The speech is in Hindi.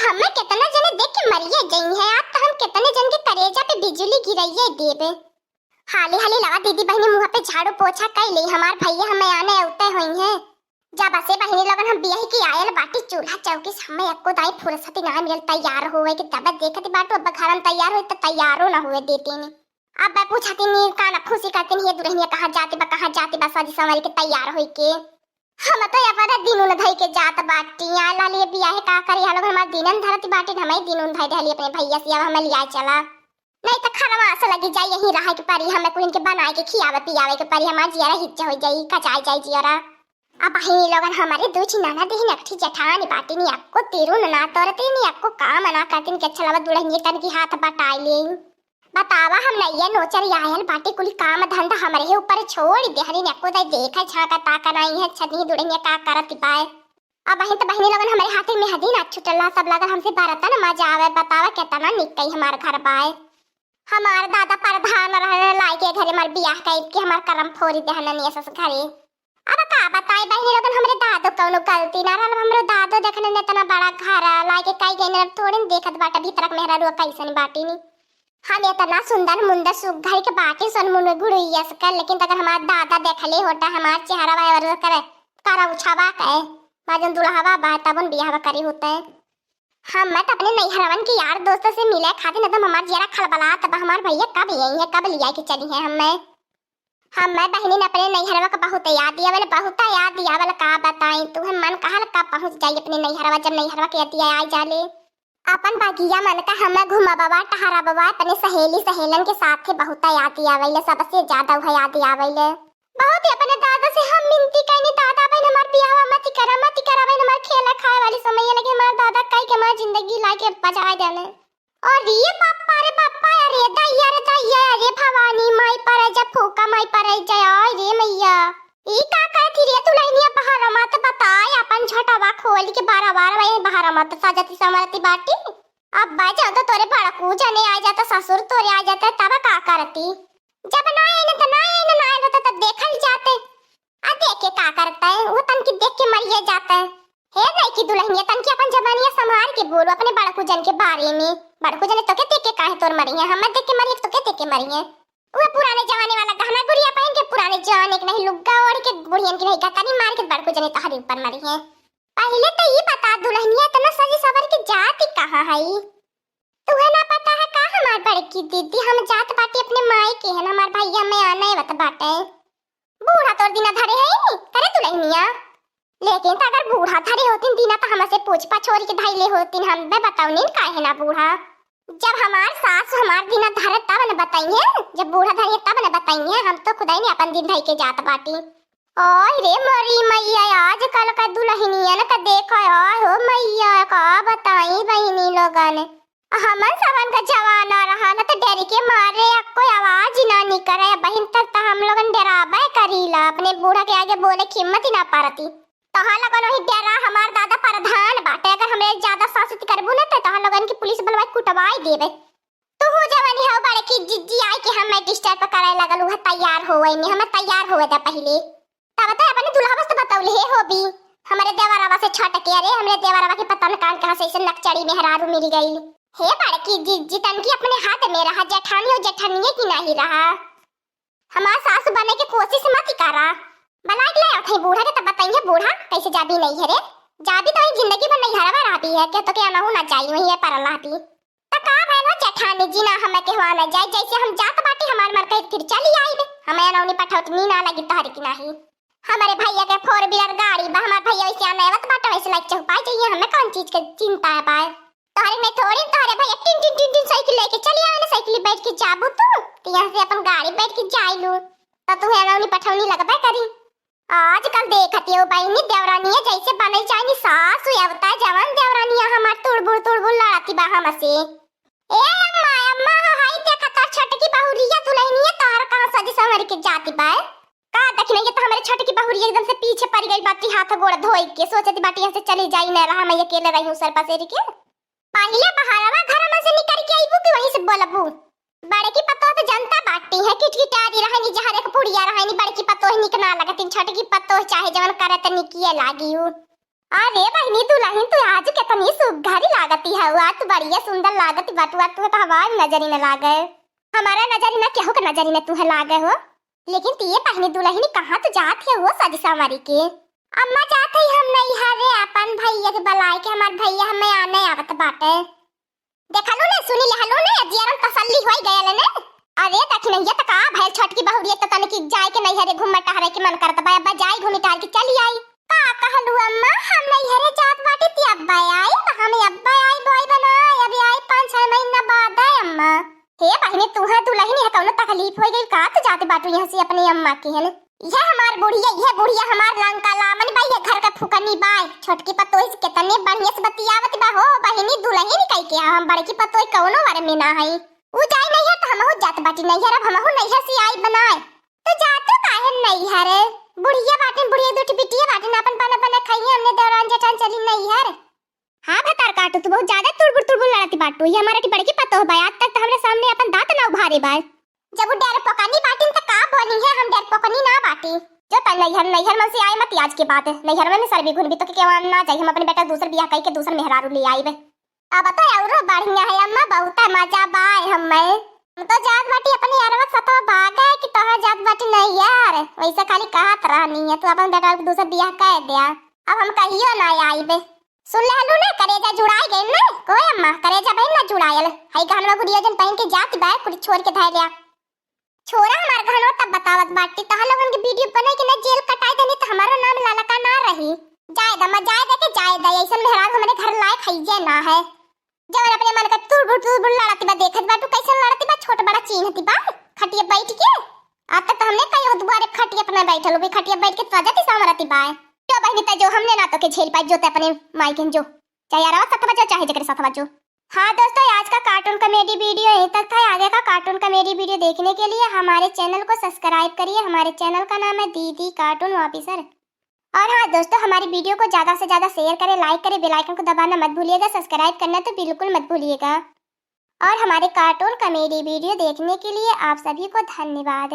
हमें कितना जने देख के मरिए गई है। आप तो हम कितने जन के करेजा पे बिजली गिराइए देबे। हाली हाली लगा दीदी बहनी मुंह पे झाड़ू पोछा कर ली। हमार भैया हमें आने उते हुई है। जब बसे बहनी लगन हम बियाह की आयल बाटी चूल्हा चौकी समय एको दाई फुर्सत ना मिल तैयार होए कि तब देखती बाटो अब घरन तैयार होई त तैयारो ना हुए देती ने। अब मैं पूछती नी काना फूसी करती नी ये दुल्हनिया कहां जाती बा साजी संवारी के तैयार होई के। हम तो यार दिन उन धई के जात बाटी आला लिए बियाह का करी हालो हमार दिनन धरती बाटी हमें दिन उन धई ढली अपने भैया से हमें लिया चला। नहीं तो खरवा से लगी जाई यही रहा के पारी हमें कुन के बनाए के खियावे पियावे के पारी हमार जियारा हिच्चा हो जाई कचाई जाई जियारा। अब बहिनी लोगन हमारे दो चिनाना देही नकठी जठानी बाटी नी आपको तेरू ना तोरते नी आपको काम ना करती के अच्छा लगा दुल्हनिया तन की हाथ बटाई ले। बतावा हम नैया नोचर आयल बाटी कुल काम धंधा हमारे ऊपर छोड़ दे हरी नको दे देखा झाका ताका नहीं है छनी दुड़िया का करत पाए। अब बहन तो बहनी लगन हमारे हाथ में हदी ना छुटला सब लगन हमसे बरतन मजा आवे। बतावा कितना निकई हमार घर पाए। हमार दादा प्रधान रहने लाई के घरे मार बियाह कइब के हमार करम फोरी देहन नहीं सस घरे। अब का बताई बहनी लगन हमरे दादो कौनो गलती ना रहल। हमरे दादो देखने ने तना बड़ा घर लाई के कई गने थोड़े देखत बाटा भीतर मेहरा रो कैसन बाटी नी। हम इतना सुंदर मुंडा सुघर के बाटे सन मुन गुड़िया सकर लेकिन अगर हमार दादा देखले होता हमार चेहरा वायर करे कारा उछावा कहे बाजन दुल्हावा बा तबन बियाह करे होता है। हम मैं अपने नैहरवन के यार दोस्तों से मिले खाते न तो हमार जरा खलबला तब हमार भैया कब यही है कब लिया के चली है। हम मैं बहनी ने अपने नैहरवा का बहुत याद दिया वाले बहुत याद दिया वाला का बताई तू हम मन कहल का पहुंच जाई अपने नैहरवा जब नैहरवा के अतिया आ जाले अपन बागिया मन का हमें घुमा बाबा टहरा बाबा अपने सहेली सहेलन के साथ बहुत याद आवेले सबसे ज्यादा वह याद आवेले बहुत ही अपने दादा से हम मिनती कइनी दादा बहन हमार बियाह मत करावे हमार खेला खाए वाली समय लगे हमार दादा कई के हमार जिंदगी लाके बचा देने। और ये पापा अरे दैया अरे भवानी माई पर जा फूका माई पर जा रे मैया ई का कहती रे तू लइनिया बाहर मत बताए अपन छटवा खोल के 12 बजे बाहर मत साजती समरती बाटी। अब बाजा तो तोरे बड़कू जने आ जाता ससुर तोरे आ जाता तब का करती जब ना आए तो तब देखल जाते आ देख के का करता है वो तन की देख के मरिए जाता है। हे नहीं की दुल्हनिया तन की अपन जबानिया संभाल के बोलो अपने बड़कू जन के बारे में। बड़कू जने तो के देख के काहे तोर मरिए हम देख के मरिए तो के देख के मरिए। वो पुराने जमाने वाला गहना गुड़िया पहन के पुराने जमाने के नहीं लुग्गा ओढ़ के बुढ़ियन की नहीं कतनी मार के बड़कू जने तो हरी ऊपर मरी है। पहले तो ये बता दुल्हनिया तना सजी सवर के जाति कहां है तुम्हें ना पता है का हमार बड़की दीदी हम जात बाटी अपने माई के है हमार भैया में आना है बत बाटे बूढ़ा तोर दिना धरे है करे दुल्हनिया लेकिन अगर बूढ़ा धरे होतिन दिना तो हमसे पूछ पछोरी के धैले होतिन हम बे बताओ नीन काहे ना बूढ़ा जब हमार सास हमार दिना धरे तब न बताइए जब बूढ़ा धरे तब न बताइए हम तो खुदाई ने अपन दिन धई के जात बाटी। ओए रे मरी मैया आज कल का दुल्हनिया न का देखो हो मैया का बताई बहनी लोगन हमन सबन का जवाना रहा न तो डर के मारे कोई आवाज ना निकले बहन तक तो हम लोगन डराबे करीला अपने बूढ़ा के आगे बोले हिम्मत ही ना पारती तहां लगन वही डरा हमार दादा प्रधान बाटे अगर हमरे ज्यादा सासत करबू न तो तहां लगन की पुलिस बुलवाई कुटवाई देबे। तू हो जवानी हो बड़े की जिज्जी आई के हम डिस्टर्ब करे लगल उ तैयार होवे नहीं हम तैयार होवे दा पहले तब तो अपने दुल्हा बस बताउले हे होबी हमारे देवरवा से छट के अरे हमरे देवरवा के पता न कान कहां से ऐसे नकचड़ी मेहरारू मिल गई हे बड़े की जिज्जी तन की अपने हाथ में रहा जेठानी और जेठानी की नहीं रहा हमार सास बने की कोशिश मत करा बना के लाया थे बूढ़ा के तब बताइए बूढ़ा कैसे जाबी नहीं है रे जाबी तो जिंदगी भर नहीं हरवा रही है क्या तो क्या ना होना चाहिए वही है पर लाती तो का भैया जेठानी जी ना हमें कहवा ना जाए जैसे हम जात बाटी हमार मर के फिर चली आई बे हमें नौनी पठावत नी ना लगी तहरी की नहीं हमारे भैया के 4 व्हीलर गाड़ी बा हमार भैया वैसे आने मत बाटा वैसे लाइक चौपाई चाहिए हमें कौन चीज की चिंता है पाए तहरी में थोड़ी तहरे भैया टिन साइकिल लेके चली आवे ना साइकिल बैठ के जाबू तू यहां से अपन गाड़ी बैठ के जाइलू तो तू है नौनी पठावनी लगबे करी। आजकल देखती हो बहनी देवरानिया जैसे बने जानी सास अवता जवान देवरानिया हमार तुड़बुड़ लड़ती बा हमसे ए अम्मा हाय देखा तार छटकी बहुरिया दुल्हनिया तार कहां सजी संवर के जाती बा का देखने के तो हमारे छटकी बहुरिया एकदम से पीछे पड़ गई बाटी हाथ गोड़ धोई के सोचती बाटी यहां से चली जाई ना रहा मैं अकेले रही हूं सर पसेरी के पहले बहारवा घर में से निकल के आईबू कि वहीं से बोलबू बड़े की पतो तो जनता बाटी है किटकिटारी रहनी जहां देख पुड़िया रहनी बड़े की पतो ही निकना लगती छोटे की पतो चाहे जवन करे त निकिए लागी अरे बहनी दुल्हन तू आज कितनी सुघरी लागती है हुआ तू बढ़िया सुंदर लागती बटुआ तू तो हमार नजर ही न लागे हमारा नजर ही न केहू के नजर ही न तू है लागे हो लेकिन तिये पहनी दुल्हनी कहाँ तो जात है वो सजी सावरी के अम्मा जात है हम नहीं हरे अपन भैया के बलाए के हमार भैया हमें आने आवत बाटे देखलू ने सुनी ले हलो ने जियरन तसल्ली होई गयल ने अरे तक नहीं त का भैल छोटकी बहुरिया त तने की जाए के नहीं हरे घूम टहरे के मन करत बा अब्बा जाई घूमी टहर के चली आई का कहलू अम्मा हम नहीं हरे जात बाटे ती अब्बा आई हमें अब्बा आई बॉय बनाए अभी आई 5-6 महीना बाद है अम्मा हे बहने तू है दुल्हनी है कौनो तकलीफ हो गई का तो जाते बाटू यहाँ से अपनी अम्मा की है यह हमार बुढ़िया हमार लंका लामन भाई ये घर का फुकनी बाय छोटकी पतोई से कितने बढ़िया से बतियावत बा हो बहनी दुल्हनी कह के हम बड़की पतोई कौनो वारे में ना है उ जाई नहीं है तो हमहु जात बाटी नहीं है अब हमहु नहीं है सी आई बनाए तो जातो काहे नहीं है रे बुढ़िया बाटी बुढ़िया दूठी बिटिया बाटी अपन बना बना खाई हमने दौरान जटान चली नहीं है हाँ भतार काटू तू बहुत ज्यादा तुड़बुड़ लड़ती बाटू ये हमारा की बड़की पतो है आज तक तो हमरे सामने अपन दांत ना उभारे बाय जब डर पकानी बाटी त का बोली है हम डर पकानी ना बाटी जो तन नैहर में से आए मत आज के बात है नैहर में सर भी घुन भी तो के ना जाए हम अपने बेटा दूसर बियाह कई के दूसर मेहरारू ले आई बे अब तो और बढ़िया है अम्मा बहुत मजा बाय हम तो जात बाटी अपनी यारवा सतो भाग है कि तोहा जात बाटी नहीं यार वैसे खाली कहत रहनी है तू अपन बेटा दूसर बियाह कर दिया अब हम कहियो ना आई बे सुन ले हलू ना करेजा जुड़ाई गई ना कोई अम्मा करेजा बहन ना जुड़ायल हई गहनवा गुड़िया जन पहन के जात बा कुछ छोड़ के धाय लिया छोरा हमार गहनवा तब बतावत बाटी तहा लोगन के वीडियो बनाई के ना जेल कटाई देनी तो हमारा नाम लालका ना रही जाय द मजाय दे के जाय द ऐसन मेहराज हमारे घर लायक खइजे ना है जब अपने मन का तुड़ लड़ती बा देखत बा तू कैसे लड़ती बा छोट बड़ा चिन्हती बा खटिया बैठ के अब तक हमने कई दुबारे खटिया अपना बैठल भी खटिया बैठ के त्वजती सामरती बा तो बहनी त जो हमने ना तो के झेल पाई जो ते अपने माइकन जो चाहे यार सत बजो चाहे जकर साथ बजो हाँ दोस्तों आज का कार्टून कॉमेडी वीडियो यहीं तक था आगे का कार्टून कॉमेडी वीडियो देखने के लिए हमारे चैनल को सब्सक्राइब करिए हमारे चैनल का नाम है दीदी कार्टून ऑफिसर और हाँ दोस्तों हमारी वीडियो को ज्यादा से ज्यादा शेयर करें लाइक करें बेल आइकन को दबाना मत भूलिएगा सब्सक्राइब करना तो बिल्कुल मत भूलिएगा और हमारे कार्टून कॉमेडी वीडियो देखने के लिए आप सभी को धन्यवाद।